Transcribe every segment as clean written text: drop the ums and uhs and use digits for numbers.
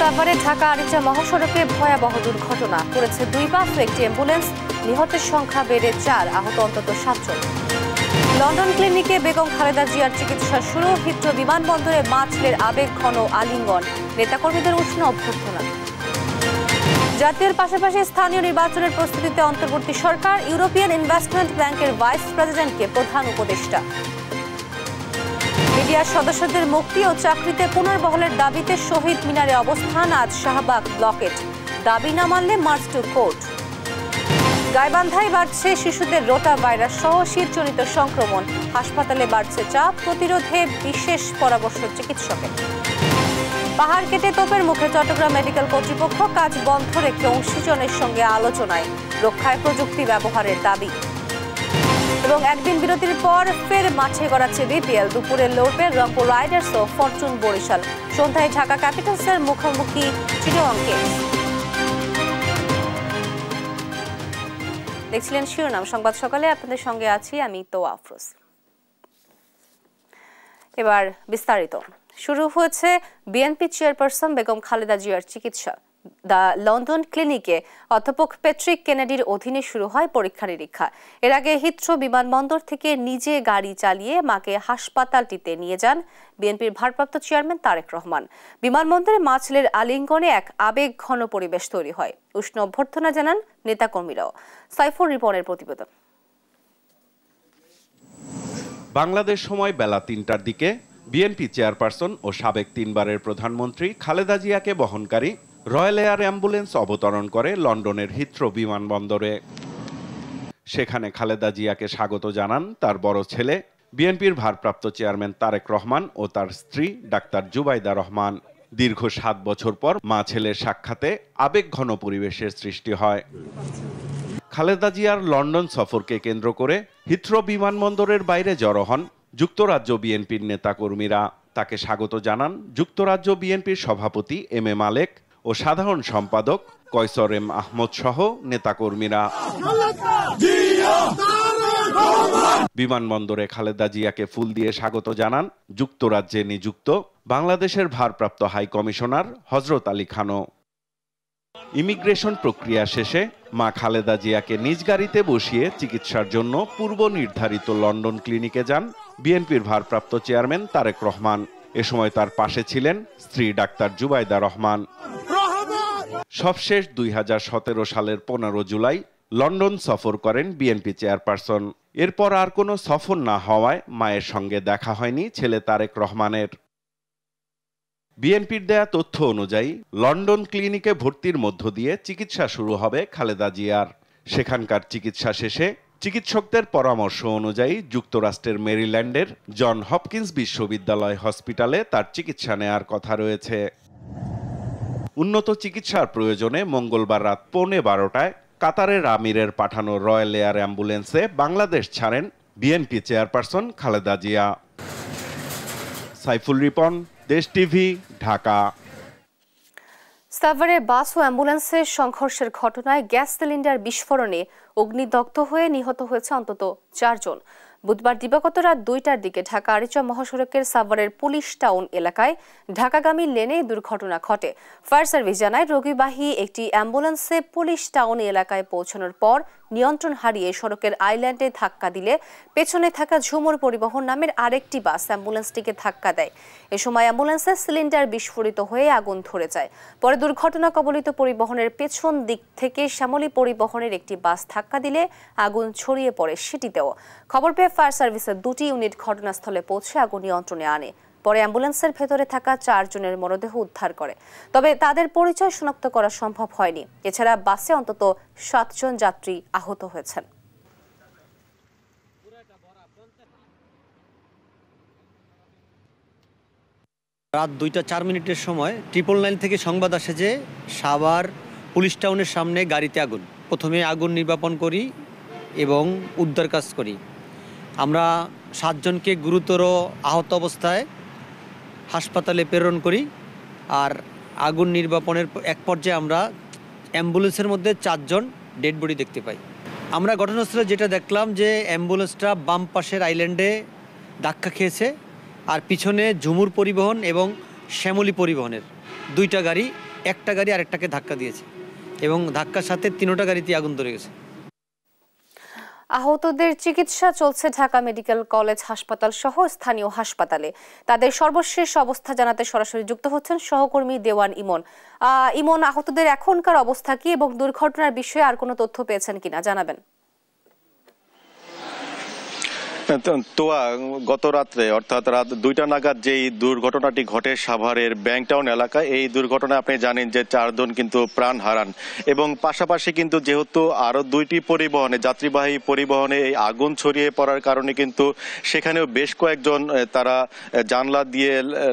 সাভারে ঢাকা আরিচা মহাসড়কে ভয়াবহ দুর্ঘটনা, পড়েছে 2 বাস ও একটি অ্যাম্বুলেন্স। নিহতের সংখ্যা বেড়ে 4, আহত অন্তত 7 জন। লন্ডন ক্লিনিকে বেগম খালেদা জিয়ার চিকিৎসা শুরু। হিথ্রো বিমানবন্দরে মা ছেলের আবেগ ঘন আলিঙ্গন, নেতাকর্মীদের উষ্ণ অভ্যর্থনা। জাতীয়ের পাশাপাশি স্থানীয় নির্বাচনের প্রস্তুতিতে অন্তর্বর্তী সরকার। ইউরোপিয়ান ইনভেস্টমেন্ট ব্যাংকের ভাইস প্রেসিডেন্টকে প্রধান উপদেষ্টা। মিডিয়ার সদস্যদের মুক্তি ও চাকরিতে পুনর্বহালের দাবিতে শহীদ মিনারে অবস্থান। আজ শাহবাগ ব্লকেট, দাবি না মানলে মার্চ টু কোর্ট। গাইবান্ধায় বাড়ছে শিশুদের রোটা ভাইরাস সহ শীতজনিত সংক্রমণ। হাসপাতালে বাড়ছে চাপ, প্রতিরোধে বিশেষ পরামর্শ চিকিৎসকের। পাহাড় কেটে তোপের মুখে চট্টগ্রাম মেডিকেল কর্তৃপক্ষ, কাজ বন্ধ রেখে অংশীজনের সঙ্গে আলোচনায়। রক্ষায় প্রযুক্তি ব্যবহারের দাবি। এবং একদিন বিরতির পর ফের মাঠে গড়াচ্ছে বিপিএল। দুপুরে লড়বে রংপুর রাইডার্স ও ফরচুন বরিশাল। সন্ধ্যায় ঢাকা ক্যাপিটালসের মুখোমুখি চিটাগং কিংস। দেখছিলেন শিরোনাম সংবাদ সকালে, আপনাদের সঙ্গে আছি আমি তোয়া আফরোজ। এবার বিস্তারিত। শুরু হয়েছে বিএনপি চেয়ারপারসন বেগম খালেদা জিয়ার চিকিৎসা। দ্য লন্ডন ক্লিনিকে অধ্যাপক প্যাট্রিক কেনেডির অধীনে শুরু হয় পরীক্ষা নিরীক্ষা। এর আগে হিথ্রো বিমানবন্দর থেকে নিজে গাড়ি চালিয়ে মাকে হাসপাতালটিতে নিয়ে যান বিএনপির ভারপ্রাপ্ত চেয়ারম্যান তারেক রহমান। বিমানবন্দরে মা ছেলের আলিঙ্গনে এক আবেগ ঘন পরিবেশ তৈরি হয়। উষ্ণ অভ্যর্থনা জানান নেতাকর্মীরাও। সাইফুর রিপনের প্রতিবেদন। বাংলাদেশ সময় বেলা 3টার দিকে বিএনপি চেয়ারপারসন ও সাবেক 3বারের প্রধানমন্ত্রী খালেদা জিয়াকে বহনকারী রয়্যাল এয়ার অ্যাম্বুলেন্স অবতরণ করে লন্ডনের হিথ্রো বিমানবন্দরে। সেখানে খালেদা জিয়াকে স্বাগত জানান তার বড় ছেলে বিএনপির ভারপ্রাপ্ত চেয়ারম্যান তারেক রহমান ও তার স্ত্রী ডাক্তার জুবাইদা রহমান। দীর্ঘ 7 বছর পর মা ছেলের সাক্ষাতে আবেগঘন পরিবেশের সৃষ্টি হয়। খালেদা জিয়ার লন্ডন সফরকে কেন্দ্র করে হিথ্রো বিমানবন্দরের বাইরে জড়ো হন যুক্তরাজ্য বিএনপির নেতাকর্মীরা। তাকে স্বাগত জানান যুক্তরাজ্য বিএনপির সভাপতি এম এ মালেক ও সাধারণ সম্পাদক কয়সর এম আহমদ সহ নেতাকর্মীরা। বিমানবন্দরে খালেদা জিয়াকে ফুল দিয়ে স্বাগত জানান যুক্তরাজ্যে নিযুক্ত বাংলাদেশের ভারপ্রাপ্ত হাই কমিশনার হযরত আলী খানও। ইমিগ্রেশন প্রক্রিয়া শেষে মা খালেদা জিয়াকে নিজ গাড়িতে বসিয়ে চিকিৎসার জন্য পূর্ব নির্ধারিত লন্ডন ক্লিনিকে যান বিএনপির ভারপ্রাপ্ত চেয়ারম্যান তারেক রহমান। এ সময় তার পাশে ছিলেন স্ত্রী ডাক্তার জুবাইদা রহমান। সবশেষ 2017 সালের 15 জুলাই লন্ডন সফর করেন বিএনপি চেয়ারপারসন। এরপর আর কোনো সফর না হওয়ায় মায়ের সঙ্গে দেখা হয়নি ছেলে তারেক রহমানের। বিএনপির দেয়া তথ্য অনুযায়ী লন্ডন ক্লিনিকে ভর্তির মধ্য দিয়ে চিকিৎসা শুরু হবে খালেদা জিয়ার। সেখানকার চিকিৎসা শেষে চিকিৎসকদের পরামর্শ অনুযায়ী যুক্তরাষ্ট্রের মেরিল্যান্ডের জন হপকিন্স বিশ্ববিদ্যালয় হসপিটালে তার চিকিৎসা নেয়ার কথা রয়েছে। উন্নত চিকিৎসার প্রয়োজনে মঙ্গলবার রাত 11:15টায় কাতারের আমিরের পাঠানো রয়্যাল এয়ার অ্যাম্বুলেন্সে বাংলাদেশ ছাড়েন বিএনপি চেয়ারপারসন খালেদা জিয়া। সাইফুল রিপন, দেশ টিভি, ঢাকা। সাভারে বাস ও অ্যাম্বুলেন্সের সংঘর্ষের ঘটনায় গ্যাস সিলিন্ডার বিস্ফোরণে অগ্নিদগ্ধ হয়ে নিহত হয়েছে অন্তত 4 জন। বুধবার দিবাগত রাত 2টার দিকে ঢাকা আরিচা মহাসড়কের সাভারের পুলিশ টাউন এলাকায় ঢাকাগামী লেনে দুর্ঘটনা ঘটে। ফায়ার সার্ভিস জানায় রোগীবাহী একটি অ্যাম্বুলেন্সে পুলিশ টাউন এলাকায় পৌঁছানোর পর নিয়ন্ত্রণ হারিয়ে সড়কের আইল্যান্ডে ধাক্কা দিলে পেছনে থাকা ঝুমুর পরিবহন নামের আরেকটি বাস অ্যাম্বুলেন্সটিকে ধাক্কা দেয়। এ সময় অ্যাম্বুলেন্সের সিলিন্ডার বিস্ফোরিত হয়ে আগুন ধরে যায়। পরে দুর্ঘটনা কবলিত পরিবহনের পেছন দিক থেকে শ্যামলী পরিবহনের একটি বাস ধাক্কা দিলে আগুন ছড়িয়ে পড়ে সেটিতেও। খবর পেয়ে ফায়ার সার্ভিসের 2টি ইউনিট ঘটনাস্থলে পৌঁছে আগুন নিয়ন্ত্রণে আনে। পরে অ্যাম্বুলেন্সের ভেতরে থাকা 4 জনের মরদেহ উদ্ধার করে, তবে তাদের পরিচয় শনাক্ত করা সম্ভব হয়নি। এছাড়া বাসে অন্তত 7 জন যাত্রী আহত হয়েছেন। রাত 2:04 সময় 999 থেকে সংবাদ আসে যে সাভার পুলিশ টাউনের সামনে গাড়িতে আগুন। প্রথমে আগুন নির্বাপন করি এবং উদ্ধার কাজ করি। আমরা 7 জনকে গুরুতর আহত অবস্থায় হাসপাতালে প্রেরণ করি। আর আগুন নির্বাপনের এক পর্যায়ে আমরা অ্যাম্বুলেন্সের মধ্যে 4 জন ডেড বডি দেখতে পাই। আমরা ঘটনাস্থলে যেটা দেখলাম যে অ্যাম্বুলেন্সটা বাম পাশের আইল্যান্ডে ধাক্কা খেয়েছে, আর পিছনে ঝুমুর পরিবহন এবং শ্যামলী পরিবহনের 2টা গাড়ি একটা গাড়ি আরেকটাকে ধাক্কা দিয়েছে এবং ধাক্কার সাথে 3টা গাড়িতে আগুন ধরে গেছে। আহতদের চিকিৎসা চলছে ঢাকা মেডিকেল কলেজ হাসপাতাল সহ স্থানীয় হাসপাতালে। তাদের সর্বশেষ অবস্থা জানাতে সরাসরি যুক্ত হচ্ছেন সহকর্মী দেওয়ান ইমন। ইমন, আহতদের এখনকার অবস্থা কি এবং দুর্ঘটনার বিষয়ে আর কোনো তথ্য পেয়েছেন কিনা জানাবেন। তোয়া, গত রাত্রে অর্থাৎ রাত 2টা নাগাদ যেই দুর্ঘটনাটি ঘটে সাভারের ব্যাংকটাউন এলাকায়, এই দুর্ঘটনায় আপনি জানেন যে 4 জন কিন্তু প্রাণ হারান এবং পাশাপাশি কিন্তু যেহেতু আরো 2টি পরিবহনে, যাত্রীবাহী পরিবহনে এই আগুন ছড়িয়ে পড়ার কারণে কিন্তু সেখানেও বেশ কয়েকজন তারা জানলা দিয়ে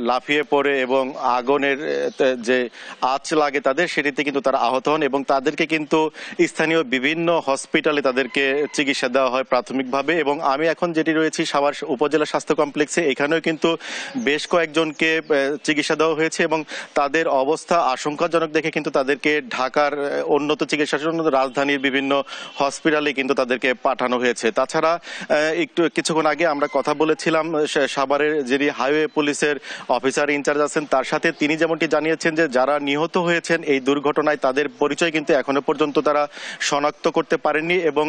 লাফিয়ে পড়ে এবং আগুনের যে আঁচ লাগে তাদের, সেটিতে কিন্তু তারা আহত হন এবং তাদেরকে কিন্তু স্থানীয় বিভিন্ন হসপিটালে তাদেরকে চিকিৎসা দেওয়া হয় প্রাথমিকভাবে। এবং আমি এখন যেটি রয়েছি সাভার উপজেলা স্বাস্থ্য কমপ্লেক্সে, এখানেও কিন্তু বেশ কয়েকজনকে চিকিৎসা দেওয়া হয়েছে এবং তাদের অবস্থা আশঙ্কাজনক দেখে কিন্তু তাদেরকে ঢাকার উন্নত চিকিৎসার জন্য রাজধানীর বিভিন্ন হসপিটালে কিন্তু তাদেরকে পাঠানো হয়েছে। তাছাড়া কিছুক্ষণ আগে আমরা কথা বলেছিলাম সাভারের যিনি হাইওয়ে পুলিশের অফিসার ইনচার্জ আছেন তার সাথে, তিনি যেমনটি জানিয়েছেন যে যারা নিহত হয়েছেন এই দুর্ঘটনায় তাদের পরিচয় কিন্তু এখনো পর্যন্ত তারা শনাক্ত করতে পারেননি এবং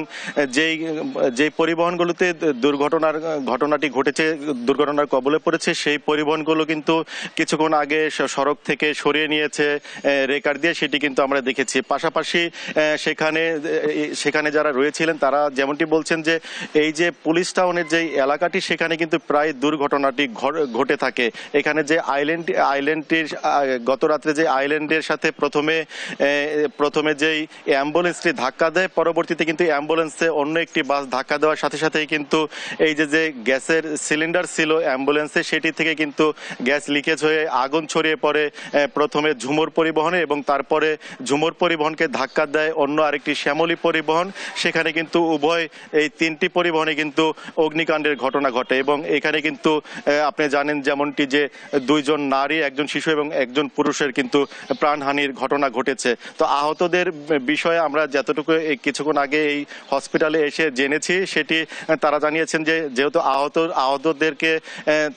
যেই পরিবহনগুলোতে ঘটনাটি ঘটেছে, দুর্ঘটনার কবলে পড়েছে, সেই পরিবহনগুলো কিন্তু কিছুক্ষণ আগে সড়ক থেকে সরিয়ে নিয়েছে রেকার দিয়ে, সেটি কিন্তু আমরা দেখেছি। পাশাপাশি সেখানে যারা রয়েছিলেন তারা যেমনটি বলছেন যে এই যে পুলিশ টাউনের যে এলাকাটি, সেখানে কিন্তু প্রায় দুর্ঘটনাটি ঘটে থাকে। এখানে যে আইল্যান্ডটির গত রাত্রে যে আইল্যান্ডের সাথে প্রথমে যেই অ্যাম্বুলেন্সটি ধাক্কা দেয়, পরবর্তীতে কিন্তু অ্যাম্বুলেন্সে অন্য একটি বাস ধাক্কা দেওয়ার সাথে সাথেই কিন্তু এই যে গ্যাসের সিলিন্ডার ছিল অ্যাম্বুলেন্সে, সেটি থেকে কিন্তু গ্যাস লিকেজ হয়ে আগুন ছড়িয়ে পড়ে প্রথমে ঝুমুর পরিবহনে এবং তারপরে ঝুমুর পরিবহনকে ধাক্কা দেয় অন্য আরেকটি শ্যামলী পরিবহন। সেখানে কিন্তু উভয় এই 3টি পরিবহনে কিন্তু অগ্নিকাণ্ডের ঘটনা ঘটে এবং এখানে কিন্তু আপনি জানেন যেমনটি যে 2 জন নারী, 1 জন শিশু এবং 1 জন পুরুষের কিন্তু প্রাণহানির ঘটনা ঘটেছে। তো আহতদের বিষয়ে আমরা যতটুকু কিছুক্ষণ আগে এই হসপিটালে এসে জেনেছি, সেটি তারা জানিয়েছেন যে যেহেতু আহতদেরকে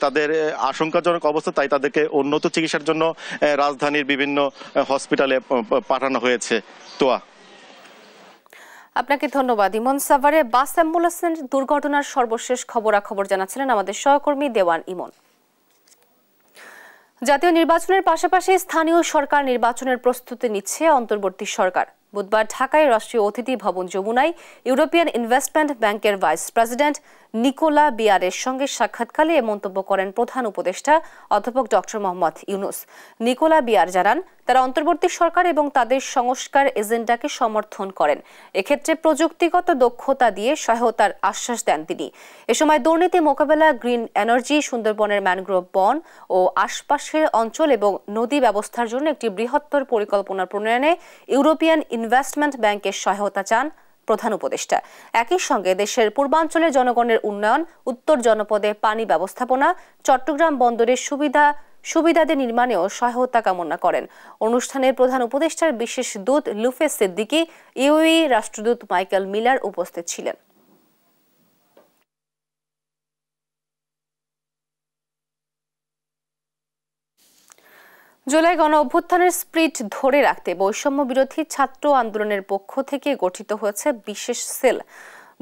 তাদের আশঙ্কাজনক অবস্থা, তাই তাদেরকে উন্নত চিকিৎসার জন্য রাজধানীর বিভিন্ন হসপিটালে পাঠানো হয়েছে। তোয়া, আপনাকে ধন্যবাদ ইমন। সাভারে বাস অ্যাম্বুলেন্সের দুর্ঘটনার সর্বশেষ খবরাখবর জানাচ্ছিলেন আমাদের সহকর্মী দেওয়ান ইমন। জাতীয় নির্বাচনের পাশাপাশি স্থানীয় সরকার নির্বাচনের প্রস্তুতি নিচ্ছে অন্তর্বর্তী সরকার। বুধবার ঢাকায় রাষ্ট্রীয় অতিথি ভবন যমুনায় ইউরোপিয়ান ইনভেস্টমেন্ট ব্যাংকের ভাইস প্রেসিডেন্ট নিকোলা বিয়ারের সঙ্গে সাক্ষাৎকালে এ মন্তব্য করেন প্রধান উপদেষ্টা অধ্যাপক ডক্টর মোহাম্মদ ইউনুস। নিকোলা বিয়ার জানান তারা অন্তর্বর্তী সরকার এবং তাদের সংস্কার এজেন্ডাকে সমর্থন করেন। এক্ষেত্রে প্রযুক্তিগত দক্ষতা দিয়ে সহায়তার আশ্বাস দেন তিনি। এ সময় দুর্নীতি মোকাবেলা, গ্রিন এনার্জি, সুন্দরবনের ম্যানগ্রোভ বন ও আশপাশের অঞ্চল এবং নদী ব্যবস্থার জন্য একটি বৃহত্তর পরিকল্পনা প্রণয়নে ইউরোপিয়ান ইনভেস্টমেন্ট ব্যাংকের সহায়তা চান প্রধান উপদেষ্টা। একই সঙ্গে দেশের পূর্বাঞ্চলের জনগণের উন্নয়ন, উত্তর জনপদে পানি ব্যবস্থাপনা, চট্টগ্রাম বন্দরের সুবিধাদি নির্মাণেও সহায়তা কামনা করেন। অনুষ্ঠানে প্রধান উপদেষ্টার বিশেষ দূত লুফে সিদ্দিকী, ইউএই রাষ্ট্রদূত মাইকেল মিলার উপস্থিত ছিলেন। জুলাই গণ অভ্যুত্থানের স্পিরিট ধরে রাখতে বৈষম্য বিরোধী ছাত্র আন্দোলনের পক্ষ থেকে গঠিত হয়েছে বিশেষ সেল।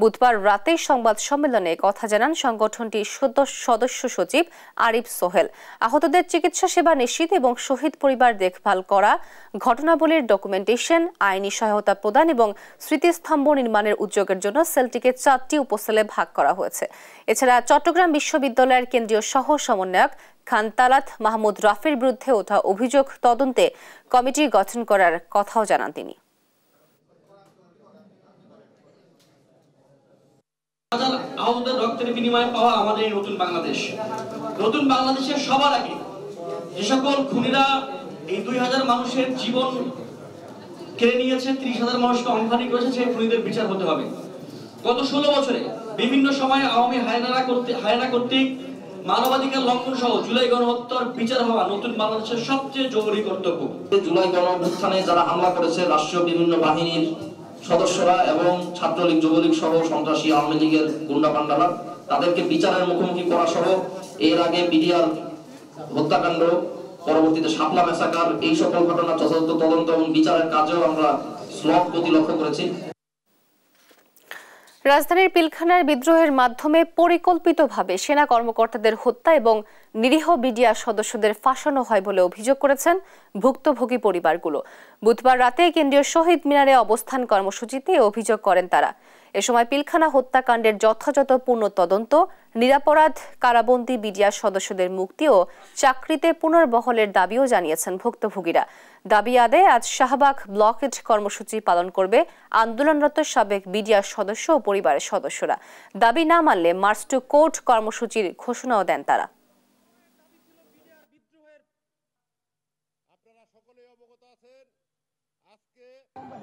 বুধবার রাতে সংবাদ সম্মেলনে কথা জানান সংগঠনটির সদস্য সচিব আরিফ সোহেল। আহতদের চিকিৎসা সেবা নিশ্চিত এবং শহীদ পরিবার দেখভাল করা, ঘটনাবলীর ডকুমেন্টেশন, আইনি সহায়তা প্রদান এবং স্মৃতিস্তম্ভ নির্মাণের উদ্যোগের জন্য সেলটিকে 4টি উপসেলে ভাগ করা হয়েছে। এছাড়া চট্টগ্রাম বিশ্ববিদ্যালয়ের কেন্দ্রীয় সহ সমন্বয়ক খান তালাত মাহমুদ রাফির বিরুদ্ধে ওঠা অভিযোগ তদন্তে কমিটি গঠন করার কথাও জানান তিনি। আহতদের রক্তের বিনিময়ে পাওয়া আমাদের এই নতুন বাংলাদেশ, নতুন বাংলাদেশের সবার আগে যে সকল খুনিরা এই 2000 মানুষের জীবন কেড়ে নিয়েছে, 30,000 মানুষকে অঙ্গহানি করেছে, সেই খুনিদের বিচার হতে হবে। গত 16 বছরে বিভিন্ন সময়ে আওয়ামী হায়না কর্তৃক মানবাধিকার লঙ্ঘন সহ জুলাই গণহত্যার বিচার হওয়া নতুন বাংলাদেশের সবচেয়ে জরুরি কর্তব্য। জুলাই গণঅভ্যুত্থানে যারা হামলা করেছে রাষ্ট্রীয় বিভিন্ন বাহিনীর সদস্যরা এবং ছাত্রলীগ, যুবলীগ সহ সন্ত্রাসী আওয়ামী লীগের গুন্ডা পান্ডারা, তাদেরকে বিচারের মুখোমুখি করা সহ এর আগে বিডিআর হত্যাকাণ্ড পরবর্তীতে শাপলা ম্যাসাকার, এই সকল ঘটনা যথাযথ তদন্ত এবং বিচারের কাজেও আমরা স্লথ গতি লক্ষ্য করেছি। রাজধানীর পিলখানার বিদ্রোহের মাধ্যমে পরিকল্পিতভাবে সেনা কর্মকর্তাদের হত্যা এবং নিরীহ বিডিআর সদস্যদের ফাঁসানো হয় বলে অভিযোগ করেছেন ভুক্তভোগী পরিবারগুলো। বুধবার রাতে কেন্দ্রীয় শহীদ মিনারে অবস্থান কর্মসূচিতে অভিযোগ করেন তারা। এ সময় পিলখানা হত্যাকাণ্ডের যথাযথ পূর্ণ তদন্ত, নিরাপরাধ কারাবন্দী বিডিআর সদস্যদের মুক্তি ও চাকরিতে পুনর্বহলের দাবিও জানিয়েছেন ভুক্তভোগীরা। দাবি আদায়ে আজ শাহবাগ ব্লকেড কর্মসূচি পালন করবে আন্দোলনরত সাবেক বিডিআর সদস্য ও পরিবারের সদস্যরা। দাবি না মানলে মার্চ টু কোর্ট কর্মসূচির ঘোষণাও দেন তারা।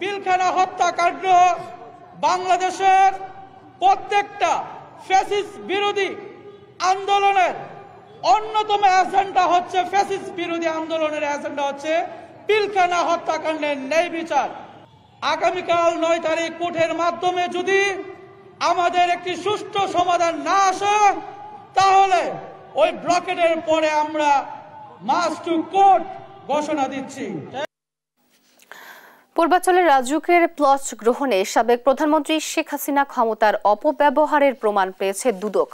পিলখানা হত্যাকাণ্ড বাংলাদেশের প্রত্যেকটা ফ্যাসিস্ট বিরোধী আন্দোলনের অন্যতম এজেন্ডা হচ্ছে, ফ্যাসিস্ট বিরোধী আন্দোলনের এজেন্ডা হচ্ছে পিলখানা হত্যাকাণ্ডের ন্যায় বিচার। আগামীকাল 9 তারিখ কোর্টের মাধ্যমে যদি আমাদের একটি সুষ্ঠু সমাধান না আসে, তাহলে ওই ব্লকেটের পরে আমরা মার্চ টু কোর্ট ঘোষণা দিচ্ছি। পূর্বাঞ্চলের রাজুকের প্লট গ্রহণে সাবেক প্রধানমন্ত্রী শেখ হাসিনা ক্ষমতার অপব্যবহারের প্রমাণ পেয়েছে দুদক।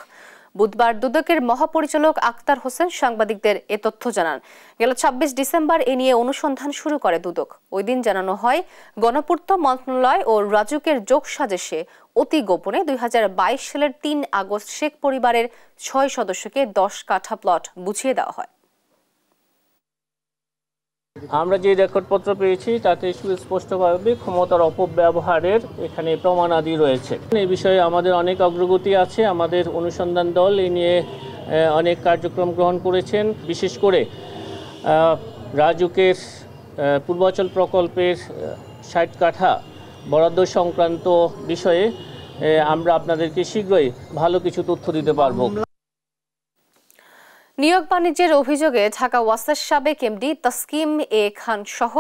বুধবার দুদকের মহাপরিচালক আক্তার হোসেন সাংবাদিকদের এ তথ্য জানান। গেল 26 ডিসেম্বর এ নিয়ে অনুসন্ধান শুরু করে দুদক। ওই দিন জানানো হয়, গণপূর্ত মন্ত্রণালয় ও রাজুকের যোগসাজশে অতি গোপনে 2022 সালের 3 আগস্ট শেখ পরিবারের 6 সদস্যকে 10 কাঠা প্লট বুঝিয়ে দেওয়া হয়। আমরা যে রেকর্ডপত্র পেয়েছি তাতে সুস্পষ্টভাবে ক্ষমতার অপব্যবহারের এখানে প্রমাণাদি রয়েছে। এই বিষয়ে আমাদের অনেক অগ্রগতি আছে। আমাদের অনুসন্ধান দল এই নিয়ে অনেক কার্যক্রম গ্রহণ করেছেন। বিশেষ করে রাজুকের পূর্বাঞ্চল প্রকল্পের 60 কাঠা বরাদ্দ সংক্রান্ত বিষয়ে আমরা আপনাদেরকে শীঘ্রই ভালো কিছু তথ্য দিতে পারব। নিয়োগ বাণিজ্যের অভিযোগে ঢাকা ওয়াসার সাবেক এমডি তাসকিম এ খান সহ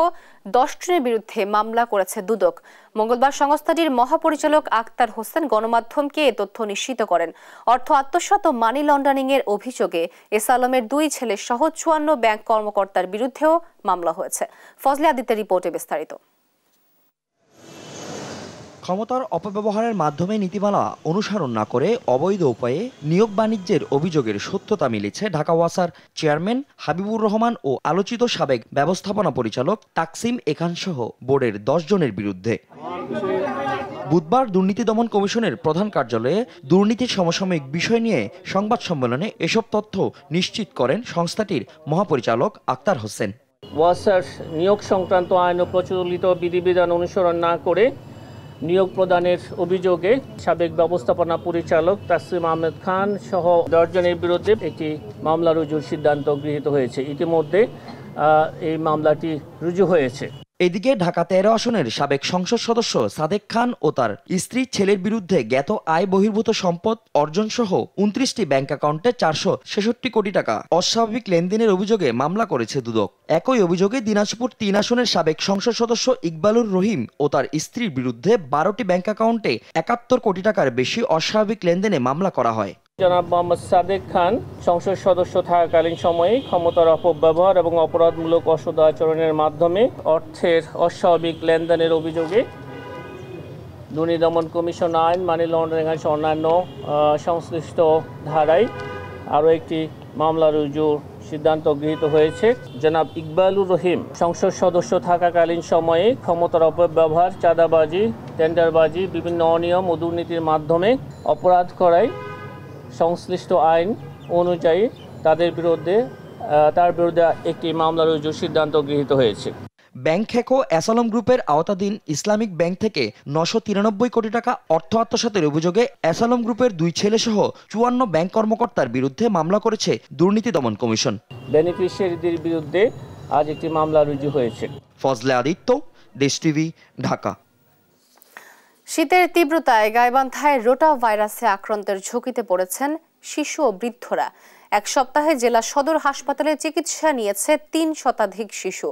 10 জনের বিরুদ্ধে মামলা করেছে দুদক। মঙ্গলবার সংস্থাটির মহাপরিচালক আক্তার হোসেন গণমাধ্যমকে এ তথ্য নিশ্চিত করেন। অর্থ আত্মসাৎ ও মানি লন্ডারিং এর অভিযোগে এস আলমের 2 ছেলে সহ 54 ব্যাংক কর্মকর্তার বিরুদ্ধেও মামলা হয়েছে। ফজলে আদিত্যের রিপোর্টে বিস্তারিত। ক্ষমতার অপব্যবহারের মাধ্যমে নীতিমালা অনুসরণ না করে অবৈধ উপায়ে নিয়োগ বাণিজ্যের অভিযোগের সত্যতা মিলেছে ঢাকা ওয়াসার চেয়ারম্যান হাবিবুর রহমান ও আলোচিত সাবেক ব্যবস্থাপনা পরিচালক তাকসিম এ খান সহ বোর্ডের 10 জনের বিরুদ্ধে। বুধবার দুর্নীতি দমন কমিশনের প্রধান কার্যালয়ে দুর্নীতির সমসাময়িক বিষয় নিয়ে সংবাদ সম্মেলনে এসব তথ্য নিশ্চিত করেন সংস্থাটির মহাপরিচালক আক্তার হোসেন। ওয়াসার নিয়োগ সংক্রান্ত আইন ও প্রচলিত বিধিবিধান অনুসরণ না করে নিয়োগ প্রদানের অভিযোগে সাবেক ব্যবস্থাপনা পরিচালক তাসকিম আহমেদ খান সহ 10 জনের বিরুদ্ধে একটি মামলা রুজুর সিদ্ধান্ত গৃহীত হয়েছে। ইতিমধ্যে এই মামলাটি রুজু হয়েছে। এদিকে ঢাকা 13 আসনের সাবেক সংসদ সদস্য সাদেক খান ও তার স্ত্রী ছেলের বিরুদ্ধে জ্ঞাত আয় বহির্ভূত সম্পদ অর্জন সহ 29টি ব্যাংক অ্যাকাউন্টে 466 কোটি টাকা অস্বাভাবিক লেনদেনের অভিযোগে মামলা করেছে দুদক। একই অভিযোগে দিনাজপুর 3 আসনের সাবেক সংসদ সদস্য ইকবালুর রহিম ও তার স্ত্রীর বিরুদ্ধে 12টি ব্যাংক অ্যাকাউন্টে 71 কোটি টাকার বেশি অস্বাভাবিক লেনদেনে মামলা করা হয়। জনাব মোহাম্মদ সাদেক খান সংসদ সদস্য থাকাকালীন সময়ে ক্ষমতার অপব্যবহার এবং অপরাধমূলক অসৎ আচরণের মাধ্যমে অর্থের অস্বাভাবিক লেনদেনের অভিযোগে দুর্নীতি দমন কমিশন আইন, মানি লন্ডারিং আইন অন্যান্য সংশ্লিষ্ট ধারায় আরও একটি মামলা রুজুর সিদ্ধান্ত গৃহীত হয়েছে। জনাব ইকবালুর রহিম সংসদ সদস্য থাকাকালীন সময়ে ক্ষমতার অপব্যবহার, চাঁদাবাজি, টেন্ডারবাজি, বিভিন্ন অনিয়ম ও দুর্নীতির মাধ্যমে অপরাধ করায় সংশ্লিষ্ট আইন অনুযায়ী তার বিরুদ্ধে একটি মামলা রুজুর সিদ্ধান্ত গৃহীত হয়েছে। ব্যাংক হ্যাক ও অ্যাসালম গ্রুপের আওতাধীন ইসলামিক ব্যাংক থেকে 993 কোটি টাকা অর্থ আত্মসাতের অভিযোগে অ্যাসালম গ্রুপের 2 ছেলে সহ 54 ব্যাংক কর্মকর্তার বিরুদ্ধে মামলা করেছে দুর্নীতি দমন কমিশন। বেনিফিশিয়ারিদের বিরুদ্ধে আজ একটি মামলা রুজু হয়েছে। ফজলে আদিত্য, দেশ টিভি, ঢাকা। শীতের তীব্রতায় গাইবান্ধায় রোটা ভাইরাসে আক্রান্তের ঝুঁকিতে পড়েছেন শিশু ও বৃদ্ধরা। এক সপ্তাহে জেলা সদর হাসপাতালে চিকিৎসা নিয়েছে 3 শতাধিক শিশু।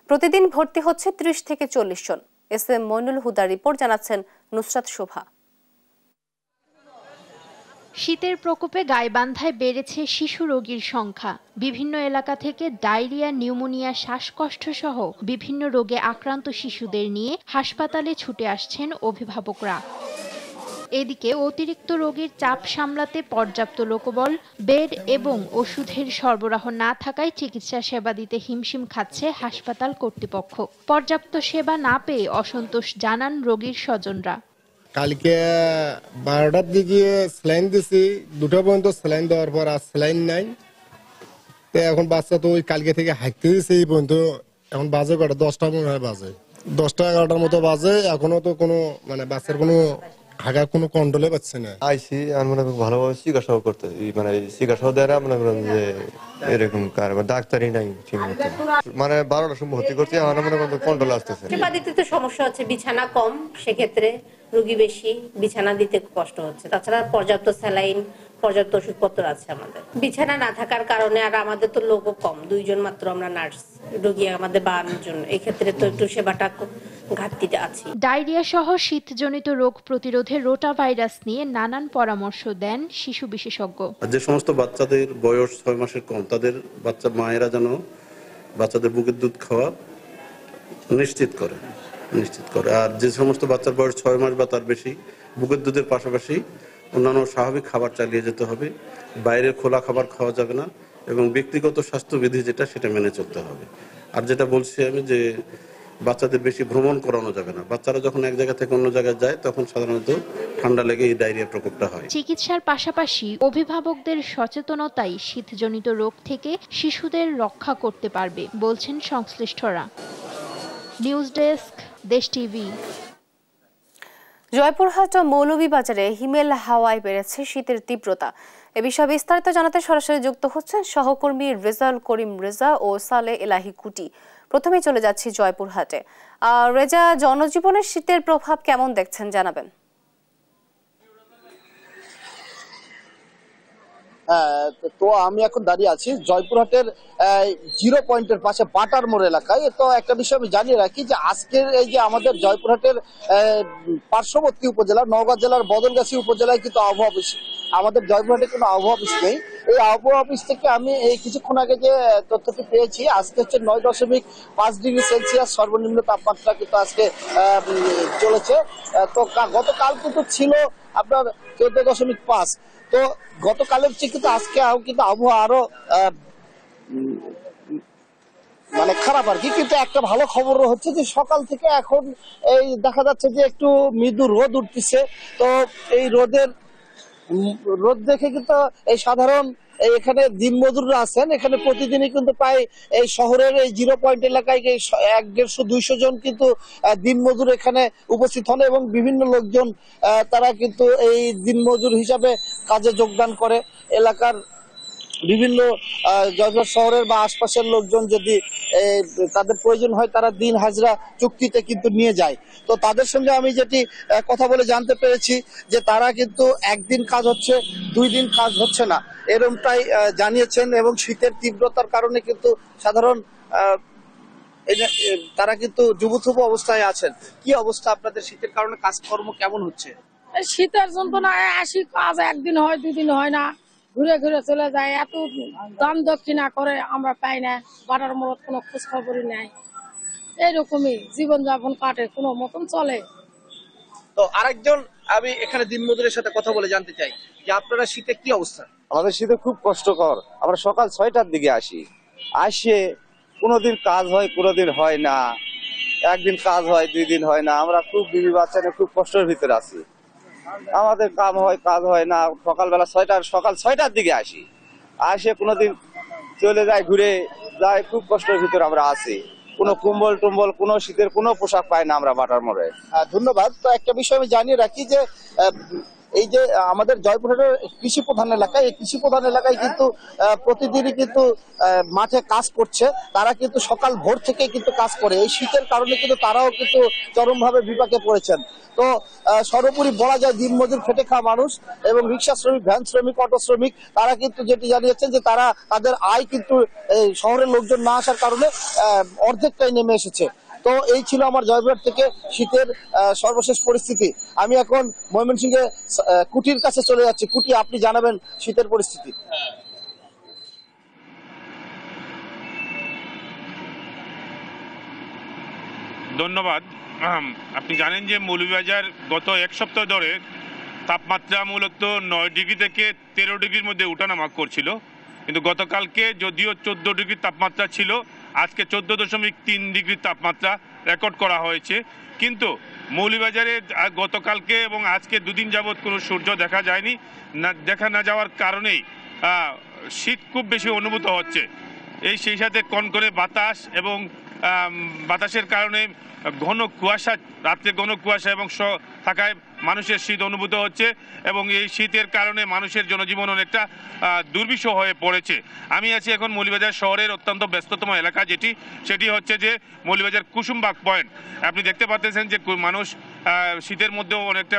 প্রতিদিন ভর্তি হচ্ছে 30 থেকে 40 জন। এস এম মইনুল হুদার রিপোর্ট, জানাচ্ছেন নুসরাত শোভা। শীতের প্রকোপে গাইবান্ধায় বেড়েছে শিশু রোগীর সংখ্যা। বিভিন্ন এলাকা থেকে ডায়রিয়া, নিউমোনিয়া, শ্বাসকষ্ট সহ বিভিন্ন রোগে আক্রান্ত শিশুদের নিয়ে হাসপাতালে ছুটে আসছেন অভিভাবকরা। এদিকে অতিরিক্ত রোগীর চাপ সামলাতে পর্যাপ্ত লোকবল, বেড এবং ওষুধের সরবরাহ না থাকায় চিকিৎসা সেবা দিতে হিমশিম খাচ্ছে হাসপাতাল কর্তৃপক্ষ। পর্যাপ্ত সেবা না পেয়ে অসন্তোষ জানান রোগীর স্বজনরা। কালকে 12টার দিকে স্যালাইন দিছি, 2টা পর্যন্ত স্যালাইন দেওয়ার পর আর স্যালাইন নাই। তো এখন বাচ্চা তো ওই কালকে থেকে হাঁটতে দিয়েছে এই পর্যন্ত। এখন বাজে কটা? 10টা মনে হয় বাজে, 10টা 11টার মতো বাজে। এখনো তো কোনো মানে বাচ্চার কোনো হাঁটার কোনো কন্ট্রোলে পাচ্ছে না। আইসি আমি মনে করি ভালোভাবে চিকিৎসাও করতে, মানে চিকিৎসাও দেয় মনে করেন যে এরকম ডাক্তারই নাই ঠিক মতো। মানে 12টার সময় ভর্তি করছি, আমার মনে করেন কন্ট্রোল আসতেছে। সেবা দিতে তো সমস্যা হচ্ছে, বিছানা কম, সেক্ষেত্রে রোগী বেশি, বিছানা দিতে কষ্ট হচ্ছে। তাছাড়া পর্যাপ্ত স্যালাইন, পর্যাপ্ত ওষুধপত্র আছে আমাদের। বিছানা না থাকার কারণে আর আমাদের তো লোকও কম, 2 জন মাত্র আমরা নার্স, রোগী আমাদের 52 জন। এই ক্ষেত্রে তো একটু সেবাটা ঘাটতিটা আছে। ডায়রিয়া সহ শীতজনিত রোগ প্রতিরোধে রোটা ভাইরাস নিয়ে নানান পরামর্শ দেন শিশু বিশেষজ্ঞ। যে সমস্ত বাচ্চাদের বয়স 6 মাসের কম, তাদের বাচ্চা মায়েরা যেন বাচ্চাদের বুকের দুধ খাওয়া নিশ্চিত করে। আর যে সমস্ত বাচ্চার বয়স 6 মাস বা তার বেশি, বুকের দুধের পাশাপাশি অন্যান্য স্বাভাবিক খাবার চালিয়ে যেতে হবে। বাইরের খোলা খাবার খাওয়া যাবে না এবং ব্যক্তিগত স্বাস্থ্যবিধি যেটা সেটা মেনে চলতে হবে। আর যেটা বলছি আমি যে বাচ্চাদের বেশি ভ্রমণ করানো যাবে না। বাচ্চারা যখন এক জায়গা থেকে অন্য জায়গায় যায় তখন সাধারণত ঠান্ডা লেগে এই ডায়রিয়া প্রকোপটা হয়। চিকিৎসার পাশাপাশি অভিভাবকদের সচেতনতাই শীতজনিত রোগ থেকে শিশুদের রক্ষা করতে পারবে বলছেন সংশ্লিষ্টরা। নিউজ ডেস্ক, দেশ টিভি। জয়পুরহাট ও মৌলভীবাজারে হিমেল হাওয়ায় বেড়েছে শীতের তীব্রতা। এ বিষয়ে বিস্তারিত জানাতে সরাসরি যুক্ত হচ্ছেন সহকর্মী রেজাউল করিম রেজা ও সালে এলাহি কুটি। প্রথমেই চলে যাচ্ছি জয়পুরহাটে। রেজা, জনজীবনের শীতের প্রভাব কেমন দেখছেন জানাবেন? তো আমি এখন দাঁড়িয়ে আছি জয়পুরহাটের 0 পয়েন্টের পাশে বাটার মোড় এলাকায়। তো একটা বিষয় আমি জানিয়ে রাখি যে আজকের এই যে আমাদের জয়পুরহাটের পার্শ্ববর্তী উপজেলা নওগাঁ জেলার বদলগাছি উপজেলায় কিন্তু আবহাওয়া অফিস, আমাদের জয়পুরহাটে কোনো আবহাওয়া অফিস নেই। এই আবহাওয়া অফিস থেকে আমি এই কিছুক্ষণ আগে যে তথ্যটি পেয়েছি, আজকে হচ্ছে 9.5 ডিগ্রি সেলসিয়াস সর্বনিম্ন তাপমাত্রা কিন্তু আজকে চলেছে। তো গতকাল কিন্তু ছিল আপনার 14.5। তো গতকালের চেয়ে কিন্তু আজকে কিন্তু আবহাওয়া আরো মানে খারাপ আর কি। কিন্তু একটা ভালো খবর হচ্ছে যে সকাল থেকে এখন এই দেখা যাচ্ছে যে একটু মৃদু রোদ উঠতেছে। তো এই রোদ দেখে কিন্তু এই সাধারণ এখানে দিনমজুররা আছেন, এখানে প্রতিদিনই কিন্তু প্রায় এই শহরের এই 0 পয়েন্ট এলাকায় 150-200 জন কিন্তু দিনমজুর এখানে উপস্থিত হন এবং বিভিন্ন লোকজন তারা কিন্তু এই দিনমজুর হিসাবে কাজে যোগদান করে। এলাকার বিভিন্ন জয়পুরহাট শহরের বা আশপাশের লোকজন যদি তাদের প্রয়োজন হয় তারা দিন হাজরা চুক্তিতে কিন্তু নিয়ে যায়। তো তাদের সঙ্গে আমি যেটি কথা বলে জানতে পেরেছি যে তারা কিন্তু একদিন কাজ হচ্ছে, 2 দিন কাজ হচ্ছে না, এরকমটাই জানিয়েছেন। এবং শীতের তীব্রতার কারণে কিন্তু সাধারণ তারা কিন্তু যুবথুব অবস্থায় আছেন। কি অবস্থা আপনাদের শীতের কারণে কাজকর্ম কেমন হচ্ছে? শীতের যন্ত্রণায় আসি, কাজ একদিন হয় 2 দিন হয় না, ঘুরে ঘুরে চলে যায়। এত দাম দক্ষিণা করে আমরা পাই না, বাটার মোড় কোনো খোঁজ খবরই নাই। এইরকমই জীবনযাপন কাটে, কোনো মতন চলে। তো আরেকজন আমি এখানে দিনমজুরের সাথে কথা বলে জানতে চাই যে আপনারা শীতে কি অবস্থা? আমাদের শীতে খুব কষ্টকর। আমরা সকাল 6টার দিকে আসে কোনোদিন কাজ হয়, কোনোদিন হয় না, একদিন কাজ হয়, 2 দিন হয় না। আমরা খুব বিবি বাচ্চা নিয়ে খুব কষ্টের ভিতরে আছি। আমাদের কাজ হয়, কাজ হয় না। সকাল 6টার দিকে আসে কোনোদিন চলে যায়, ঘুরে যায়। খুব কষ্টের ভিতরে আমরা আছি। কোনো কম্বল টম্বল, কোনো শীতের কোনো পোশাক পাই না আমরা বাটার মোড়ে। ধন্যবাদ। তো একটা বিষয় আমি জানিয়ে রাখি যে এই যে আমাদের জয়পুরহাটের কৃষি প্রধান এলাকায়, এই কৃষি প্রধান এলাকায় কিন্তু প্রতিদিনই কিন্তু মাঠে কাজ করছে। তারা কিন্তু সকাল ভোর থেকে কিন্তু কাজ করে। এই শীতের কারণে কিন্তু তারাও কিন্তু চরমভাবে বিপাকে পড়েছেন। তো সর্বোপরি বলা যায় দিনমজুর খেটে খাওয়া মানুষ এবং রিক্সা শ্রমিক, ভ্যান শ্রমিক, অটো শ্রমিক তারা কিন্তু যেটি জানিয়েছেন যে তারা তাদের আয় কিন্তু শহরের লোকজন না আসার কারণে অর্ধেকটাই নেমে এসেছে। তো তো এই ছিল আমার জয়পুরহাট থেকে শীতের সর্বশেষ পরিস্থিতি। আমি এখন ময়মনসিংহে কুটির কাছে চলে যাচ্ছি। কুটি, আপনি জানাবেন শীতের পরিস্থিতি। ধন্যবাদ। আপনি জানেন যে মৌলভীবাজার গত এক সপ্তাহ ধরে তাপমাত্রা মূলত 9 ডিগ্রি থেকে 13 ডিগ্রির মধ্যে উঠানামা করছিল, কিন্তু গতকালকে যদিও 14 ডিগ্রি তাপমাত্রা ছিল, আজকে 14.3 ডিগ্রি তাপমাত্রা রেকর্ড করা হয়েছে। কিন্তু মৌলভীবাজারে গতকালকে এবং আজকে দুদিন যাবৎ কোনো সূর্য দেখা যায়নি। দেখা না যাওয়ার কারণেই শীত খুব বেশি অনুভূত হচ্ছে। সেই সাথে কনকনে বাতাস এবং বাতাসের কারণে ঘন কুয়াশা, রাত্রে ঘন কুয়াশা এবং থাকায় মানুষের শীত অনুভূত হচ্ছে এবং এই শীতের কারণে মানুষের জনজীবন অনেকটা দুর্বিষহ হয়ে পড়েছে। আমি আছি এখন মৌলভীবাজার শহরের অত্যন্ত ব্যস্ততম এলাকা, সেটি হচ্ছে যে মৌলভীবাজার কুসুমবাগ পয়েন্ট। আপনি দেখতে পাচ্ছেন যে মানুষ শীতের মধ্যেও অনেকটা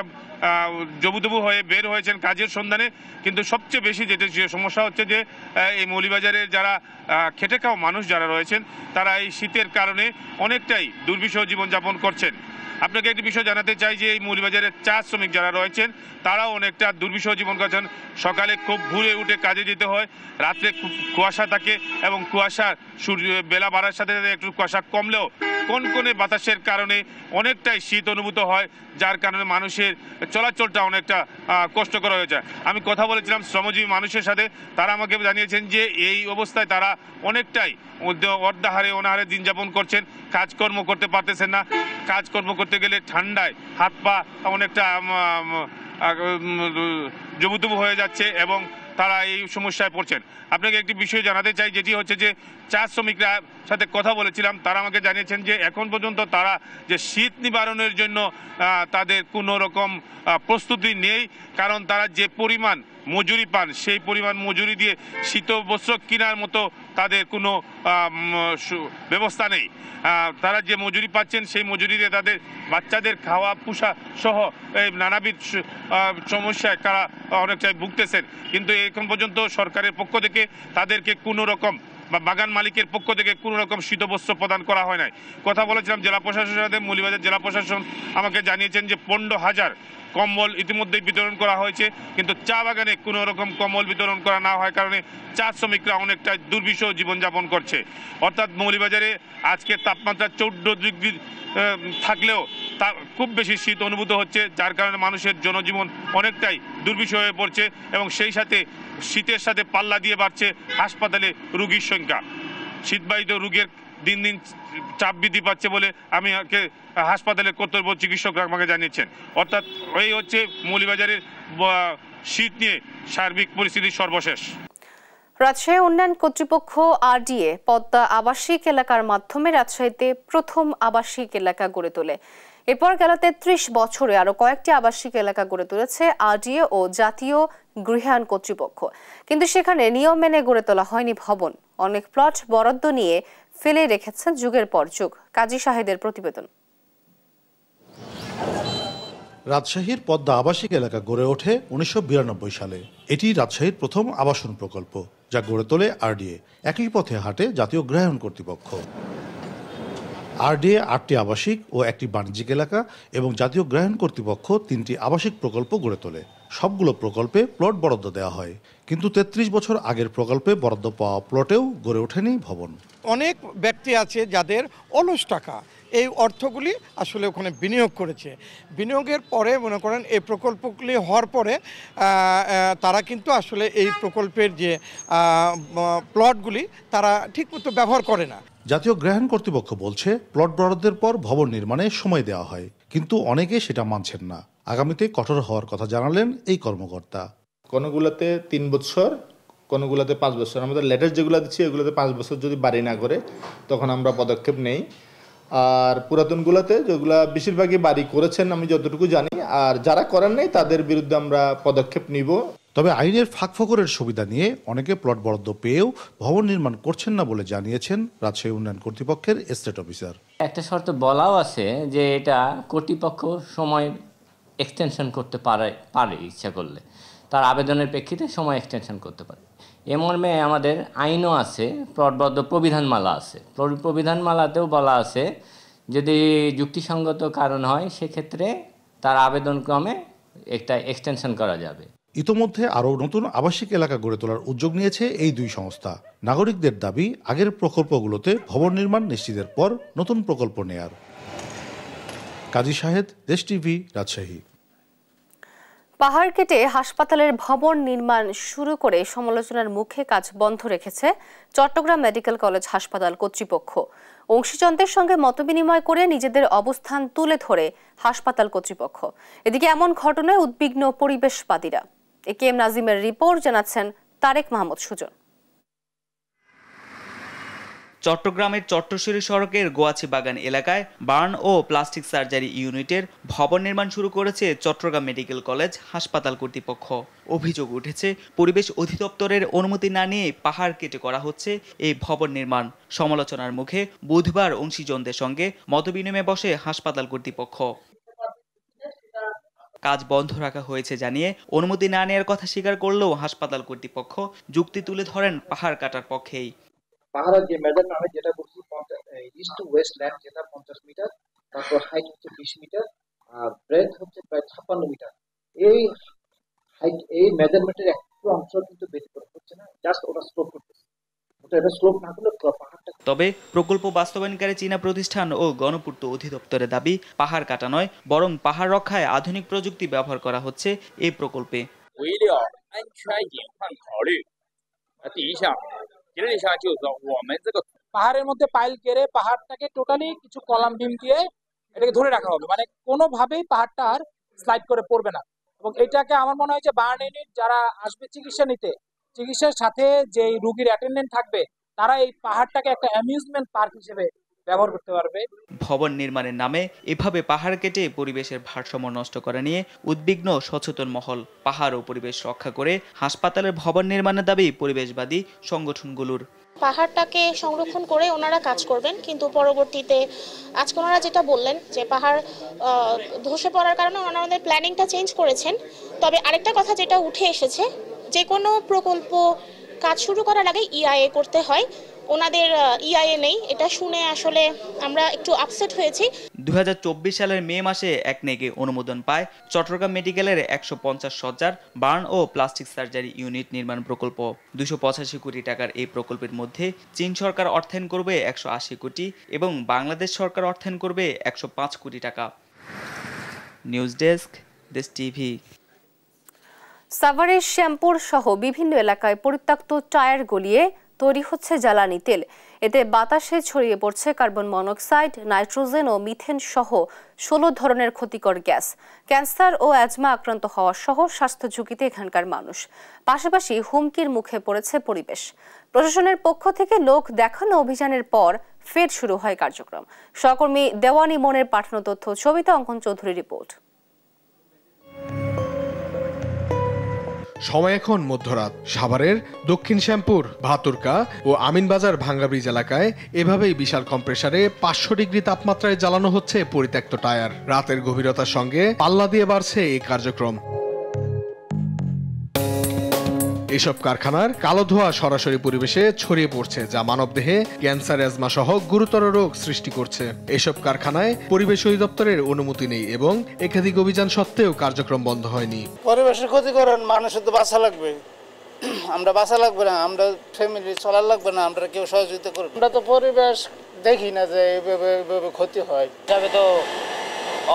জবুতবু হয়ে বের হয়েছেন কাজের সন্ধানে। কিন্তু সবচেয়ে বেশি যেটা সমস্যা হচ্ছে যে এই মৌলভীবাজারের যারা খেটে খাওয়া মানুষ যারা রয়েছেন, তারা এই শীতের কারণে অনেকটাই দুর্বিষহ জীবনযাপন করছেন। আপনাকে একটি বিষয় জানাতে চাই যে এই মৌলভীবাজারের চা শ্রমিক যারা রয়েছেন, তারাও অনেকটা দুর্বিষহ জীবন করছেন। সকালে খুব ভোরে উঠে কাজে যেতে হয়, রাত্রে কুয়াশা থাকে এবং বেলা বাড়ার সাথে সাথে একটু কুয়াশা কমলেও কনকনে বাতাসের কারণে অনেকটাই শীত অনুভূত হয়, যার কারণে মানুষের চলাচলটা অনেকটা কষ্টকর হয়ে যায়। আমি কথা বলেছিলাম শ্রমজীবী মানুষের সাথে, তারা আমাকে জানিয়েছেন যে এই অবস্থায় তারা অনেকটাই অর্ধাহারে অনাহারে দিন যাপন করছেন, কাজকর্ম করতে পারতেছেন না। কাজকর্ম করতে গেলে ঠান্ডায় হাত পা অনেকটা জবুতবু হয়ে যাচ্ছে এবং তারা এই সমস্যায় পড়ছেন। আপনাকে একটি বিষয় জানাতে চাই, যেটি হচ্ছে যে চা শ্রমিকরা সাথে কথা বলেছিলাম, তারা আমাকে জানিয়েছেন যে এখন পর্যন্ত তারা যে শীত নিবারণের জন্য তাদের কোনো রকম প্রস্তুতি নেই, কারণ তারা যে পরিমাণ মজুরি পান সেই পরিমাণ মজুরি দিয়ে শীত বস্ত্র কেনার মতো তাদের কোনো ব্যবস্থা নেই। তারা যে মজুরি পাচ্ছেন সেই মজুরি দিয়ে তাদের বাচ্চাদের খাওয়া পোষা সহ এই নানাবিধ সমস্যায় তারা অনেকটাই ভুগতেছেন। কিন্তু এখন পর্যন্ত সরকারের পক্ষ থেকে তাদেরকে কোনো রকম বা বাগান মালিকের পক্ষ থেকে কোনো রকম শীতবস্ত্র প্রদান করা হয় নাই। কথা বলেছিলাম জেলা প্রশাসনের সাথে, মৌলভীবাজার জেলা প্রশাসন আমাকে জানিয়েছেন যে 15,000 কম্বল ইতিমধ্যেই বিতরণ করা হয়েছে, কিন্তু চা বাগানে কোনো রকম কম্বল বিতরণ করা না হওয়ার কারণে চা শ্রমিকরা অনেকটা দুর্বিষহ জীবনযাপন করছে। অর্থাৎ মৌলভীবাজারে আজকে তাপমাত্রা 14 ডিগ্রি থাকলেও তা খুব বেশি শীত অনুভূত হচ্ছে, যার কারণে মানুষের জনজীবন অনেকটাই দুর্বিষহ হয়ে পড়ছে এবং সেই সাথে শীতের সাথে পাল্লা দিয়ে বাড়ছে হাসপাতালে রোগীর সংখ্যা। শীতবাহিত রোগের দিন দিন চাপ বৃদ্ধি পাচ্ছে বলে আমি হাসপাতালের কর্তব্য চিকিৎসকরা আমাকে জানিয়েছেন। অর্থাৎ এই হচ্ছে মৌলভীবাজারের শীত নিয়ে সার্বিক পরিস্থিতির সর্বশেষ। রাজশাহী উন্নয়ন কর্তৃপক্ষ আরডিএ পদ্মা আবাসিক এলাকার মাধ্যমে রাজশাহীতে প্রথম আবাসিক এলাকা গড়ে তোলে। এরপর গেল 33 বছরে আরো কয়েকটি আবাসিক এলাকা গড়ে তুলেছে আরডিএ ও জাতীয় গৃহায়ণ কর্তৃপক্ষ, কিন্তু সেখানে নিয়ম মেনে গড়ে তোলা হয়নি ভবন। অনেক প্লট বরাদ্দ নিয়ে ফেলে রেখেছেন যুগের পর যুগ। কাজী শাহেদের প্রতিবেদন। রাজশাহীর পদ্মা আবাসিক এলাকা গড়ে ওঠে 1992 সালে। এটি রাজশাহীর প্রথম আবাসন প্রকল্প, যা গড়ে তোলে আরডিএ। একই পথে হাঁটে জাতীয় গৃহায়ণ কর্তৃপক্ষ। আরডিএ 8টি আবাসিক ও একটি বাণিজ্যিক এলাকা এবং জাতীয় গৃহায়ণ কর্তৃপক্ষ 3টি আবাসিক প্রকল্প গড়ে তোলে। সবগুলো প্রকল্পে প্লট বরাদ্দ দেওয়া হয়, কিন্তু 33 বছর আগের প্রকল্পে বরাদ্দ পাওয়া প্লটেও গড়ে ওঠেনি ভবন। অনেক ব্যক্তি আছে যাদের অলস টাকা, এই অর্থগুলি আসলে ওখানে বিনিয়োগ করেছে। বিনিয়োগের পরে মনে করেন এই প্রকল্পগুলি হওয়ার পরে তারা কিন্তু আসলে এই প্রকল্পের যে প্লটগুলি তারা ঠিকমতো ব্যবহার করে না। জাতীয় গৃহায়ণ কর্তৃপক্ষ বলছে প্লট বরাদ্দের পর ভবন নির্মাণে সময় দেওয়া হয়, কিন্তু অনেকে সেটা মানছেন না। আগামীতে কঠোর হওয়ার কথা জানালেন এই কর্মকর্তা। কোনগুলোতে 3 বছর, কোনগুলোতে 5 বছর। আমাদের লেটেস্ট যেগুলো দিচ্ছি এগুলোতে 5 বছর যদি বাড়ি না করে তখন আমরা পদক্ষেপ নেই। আর পুরাতনগুলোতে যেগুলো বেশিরভাগই বাড়ি করেছেন আমি যতটুকু জানি, আর যারা করেন নাই তাদের বিরুদ্ধে আমরা পদক্ষেপ নিব। তবে আইনের ফাঁকফোকরের সুবিধা নিয়ে অনেকে প্লট বরাদ্দ পেয়েও ভবন নির্মাণ করছেন না বলে জানিয়েছেন রাজশাহী উন্নয়ন কর্তৃপক্ষের এস্টেট অফিসার। একটা শর্ত বলাও আছে যে এটা কর্তৃপক্ষ সময় এক্সটেনশন করতে পারে ইচ্ছা করলে, তার আবেদনের প্রেক্ষিতে সময় এক্সটেনশন করতে পারে। এ মর্মে আমাদের আইনও আছে, প্লটবদ্ধ প্রবিধানমালা আছে। প্রবিধানমালাতেও বলা আছে যদি যুক্তিসঙ্গত কারণ হয় সেক্ষেত্রে তার আবেদনক্রমে একটা এক্সটেনশন করা যাবে। ইতোমধ্যে আরও নতুন আবাসিক এলাকা গড়ে তোলার উদ্যোগ নিয়েছে এই দুই সংস্থা। নাগরিকদের দাবি আগের প্রকল্পগুলোতে ভবন নির্মাণ নিশ্চিতের পর নতুন প্রকল্প নেয়ার। কাজী শাহেদ, দেশ টিভি, রাজশাহী। পাহাড় কেটে হাসপাতালের ভবন নির্মাণ শুরু করে সমালোচনার মুখে কাজ বন্ধ রেখেছে চট্টগ্রাম মেডিকেল কলেজ হাসপাতাল কর্তৃপক্ষ। অংশীজনদের সঙ্গে মতবিনিময় করে নিজেদের অবস্থান তুলে ধরে হাসপাতাল কর্তৃপক্ষ। এদিকে এমন ঘটনায় উদ্বিগ্ন পরিবেশবাদীরা। একে এম নাজিমের রিপোর্ট, জানাচ্ছেন তারেক মাহমুদ সুজন। চট্টগ্রামের চট্টশ্বরী সড়কের গোয়াচি বাগান এলাকায় বার্ন ও প্লাস্টিক সার্জারি ইউনিটের ভবন নির্মাণ শুরু করেছে চট্টগ্রাম মেডিকেল কলেজ হাসপাতাল কর্তৃপক্ষ। অভিযোগ উঠেছে পরিবেশ অধিদপ্তরের অনুমতি না নিয়ে পাহাড় কেটে করা হচ্ছে এই ভবন নির্মাণ। সমালোচনার মুখে বুধবার অংশীজনদের সঙ্গে মতবিনিময়ে বসে হাসপাতাল কর্তৃপক্ষ। কাজ বন্ধ রাখা হয়েছে জানিয়ে অনুমতি না নেওয়ার কথা স্বীকার করলেও হাসপাতাল কর্তৃপক্ষ যুক্তি তুলে ধরেন পাহাড় কাটার পক্ষেই। পাহাড়ের যে মেজারমেন্ট আমি যেটা করছি ইস্ট টু ওয়েস্ট ল্যান্ড যেটা 50 মিটার, তারপর হাইট হচ্ছে 20 মিটার আর ব্রেথ হচ্ছে প্রায় 56 মিটার। এই হাইট এই মেজারমেন্টের একটু অংশ কিন্তু ব্যতিক্রম হচ্ছে না, জাস্ট ওটা স্লোপ করতেছে। এটা স্লোপ না করলে পাহাড়টা। তবে প্রকল্প বাস্তবায়নকারী চীনা প্রতিষ্ঠান ও গণপূর্ত অধিদপ্তরের দাবি পাহাড় কাটা নয়, বরং পাহাড় রক্ষায় আধুনিক প্রযুক্তি ব্যবহার করা হচ্ছে এই প্রকল্পে। পাহাড়ের মধ্যে পাইল কেড়ে পাহাড়টাকে টোটালি কিছু কলাম বিম দিয়ে এটাকে ধরে রাখা হবে, মানে কোনোভাবেই পাহাড়টা আর স্লাইড করে পড়বে না। এবং এটাকে আমার মনে হয় যে বার্ন ইউনিট যারা আসবে চিকিৎসা নিতে, চিকিৎসার সাথে যে রোগীর অ্যাটেন্ডেন্ট থাকবে তারা এই পাহাড়টাকে একটা অ্যামিউজমেন্ট পার্ক হিসেবে ব্যবহার করতে পারবে। ভবন নির্মাণের নামে এভাবে পাহাড় কেটে পরিবেশের ভারসাম্য নষ্ট করা নিয়ে উদ্বিগ্ন সচেতন মহল। পাহাড় ও পরিবেশ রক্ষা করে হাসপাতালের ভবন নির্মাণের দাবি পরিবেশবাদী সংগঠনগুলোর। পাহাড়টাকে সংরক্ষণ করে ওনারা কাজ করবেন, কিন্তু পরবর্তীতে আজকে ওনারা যেটা বললেন যে পাহাড় ধসে পড়ার কারণে ওনারা আমাদের প্ল্যানিংটা চেঞ্জ করেছেন। তবে আরেকটা কথা যেটা উঠে এসেছে, যে কোনো প্রকল্প কাজ শুরু করার আগে ইআইএ করতে হয়, ওনাদের ইআইএ নেই। এটা শুনে আসলে আমরা একটু আপসেট হয়েছি। 2024 সালের মে মাসে একনেকে অনুমোদন পায় চট্টগ্রাম মেডিকেলের 150 শয্যার বার্ন ও প্লাস্টিক সার্জারি ইউনিট নির্মাণ প্রকল্প। 285 কোটি টাকার এই প্রকল্পের মধ্যে চীন সরকার অর্থায়ন করবে 180 কোটি এবং বাংলাদেশ সরকার অর্থায়ন করবে 105 কোটি টাকা। নিউজ ডেস্ক, দেশ টিভি। সাভারের শ্যামপুর সহ বিভিন্ন এলাকায় পরিত্যক্ত টায়ার গলিয়ে তৈরি হচ্ছে জ্বালানি তেল। এতে বাতাসে ছড়িয়ে পড়ছে কার্বন মনোক্সাইড, নাইট্রোজেন ও মিথেন সহ 16 ধরনের ক্ষতিকর গ্যাস। ক্যান্সার ও অ্যাজমা আক্রান্ত হওয়া সহ স্বাস্থ্য ঝুঁকিতে এখানকার মানুষ। পাশাপাশি হুমকির মুখে পড়েছে পরিবেশ। প্রশাসনের পক্ষ থেকে লোক দেখানো অভিযানের পর ফের শুরু হয় কার্যক্রম। সহকর্মী দেওয়ান ইমনের পাঠানো তথ্য ছবিতে অঙ্কন চৌধুরী রিপোর্ট। সময় এখন মধ্যরাত। সাভারের দক্ষিণ শ্যামপুর, ভাতুরকা ও আমিনবাজার ভাঙ্গা ব্রিজ এলাকায় এভাবেই বিশাল কম্প্রেসারে 500 ডিগ্রি তাপমাত্রায় জ্বালানো হচ্ছে পরিত্যক্ত টায়ার। রাতের গভীরতার সঙ্গে পাল্লা দিয়ে বাড়ছে এই কার্যক্রম। এসব কারখানার কালো ধোঁয়া সরাসরি পরিবেশে ছড়িয়ে পড়ছে, যা মানবদেহে ক্যান্সার, অ্যাজমা সহ গুরুতর রোগ সৃষ্টি করছে। এসব কারখানায় পরিবেশ অধিদপ্তরের অনুমতি নেই এবং একাধিক অভিযান সত্ত্বেও কার্যক্রম বন্ধ হয়নি। পরিবেশের ক্ষতি করেন, মানুষের তো বাঁচা লাগবে, আমরা বাঁচা লাগবে না, আমরা ফ্যামিলি চলার লাগবে না, আমরা কেউ সহযোগিতা করব। আমরা তো পরিবেশ দেখি না যে এইভাবে ক্ষতি হয়। তবে তো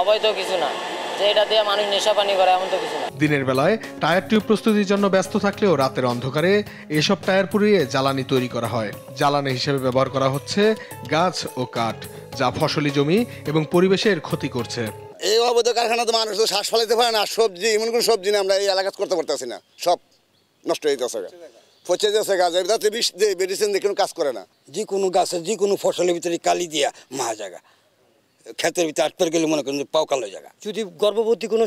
অবৈধ কিছু না যে এটা দিয়ে মানুষ নেশা পানি করে, এমন তো কিছু না। দিনের বেলায় টায়ার টিউব প্রস্তুতির জন্য ব্যস্ত থাকলেও রাতের অন্ধকারে এসব টায়ার পুড়িয়ে জ্বালানি তৈরি করা হয়। জ্বালানি হিসেবে ব্যবহার করা হচ্ছে গাছ ও কাঠ, যা ফসলি জমি এবং পরিবেশের ক্ষতি করছে। এই অবৈধ কারখানা তো মানুষ তো শ্বাস ফেলাতে পারে না। সবজি, এমন কোনো সবজি না আমরা এই এলাকায় করতে পারতেছি না, সব নষ্ট হয়ে যাচ্ছে, পচে যাচ্ছে গাছ। যাতে বিষ দিয়ে মেডিসিন দিয়ে কোনো কাজ করে না। যে কোনো গাছের যে কোনো ফসলের ভিতরে কালি দিয়া মা জায়গা ক্ষেতের ভিতরে আটপের গেলে মনে করেন পাও কালো জায়গা। যদি গর্ভবতী কোনো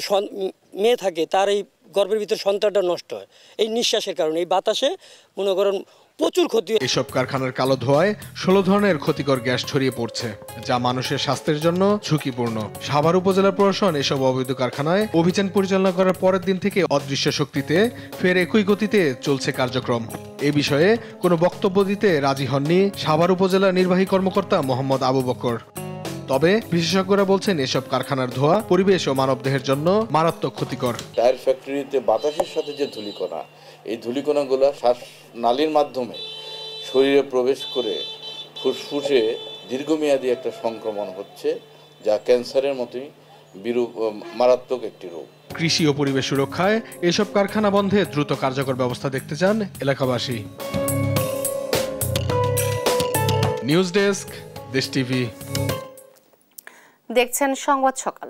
মেয়ে থাকে তার এই গর্ভের ভিতরে সন্তানটা নষ্ট হয় এই নিঃশ্বাসের কারণে। এই বাতাসে মনে করেন প্রচুর ক্ষতি। এসব কারখানার কালো ধোঁয়ায় 16 ধরনের ক্ষতিকর গ্যাস ছড়িয়ে পড়ছে, যা মানুষের স্বাস্থ্যের জন্য ঝুঁকিপূর্ণ। সাভার উপজেলা প্রশাসন এসব অবৈধ কারখানায় অভিযান পরিচালনা করার পরের দিন থেকে অদৃশ্য শক্তিতে ফের একই গতিতে চলছে কার্যক্রম। এ বিষয়ে কোনো বক্তব্য দিতে রাজি হননি সাভার উপজেলা নির্বাহী কর্মকর্তা মোহাম্মদ আবু বকর। তবে বিশেষজ্ঞরা বলছেন এসব কারখানার ধোঁয়া পরিবেশ ও মানবদেহের জন্য মারাত্মক ক্ষতিকর। টায়ার ফ্যাক্টরিতে বাতাসের সাথে যে ধূলিকণা, এই ধূলিকণাগুলো শ্বাসনালীর মাধ্যমে শরীরে প্রবেশ করে ফুসফুসে দীর্ঘমেয়াদী একটা সংক্রমণ হচ্ছে, যা ক্যান্সারের মতোই মারাত্মক একটি রোগ। কৃষি ও পরিবেশ সুরক্ষায় এসব কারখানা বন্ধে দ্রুত কার্যকর ব্যবস্থা দেখতে চান এলাকাবাসী। নিউজ ডেস্ক, দেশ টিভি। দেখছেন সংবাদ সকাল।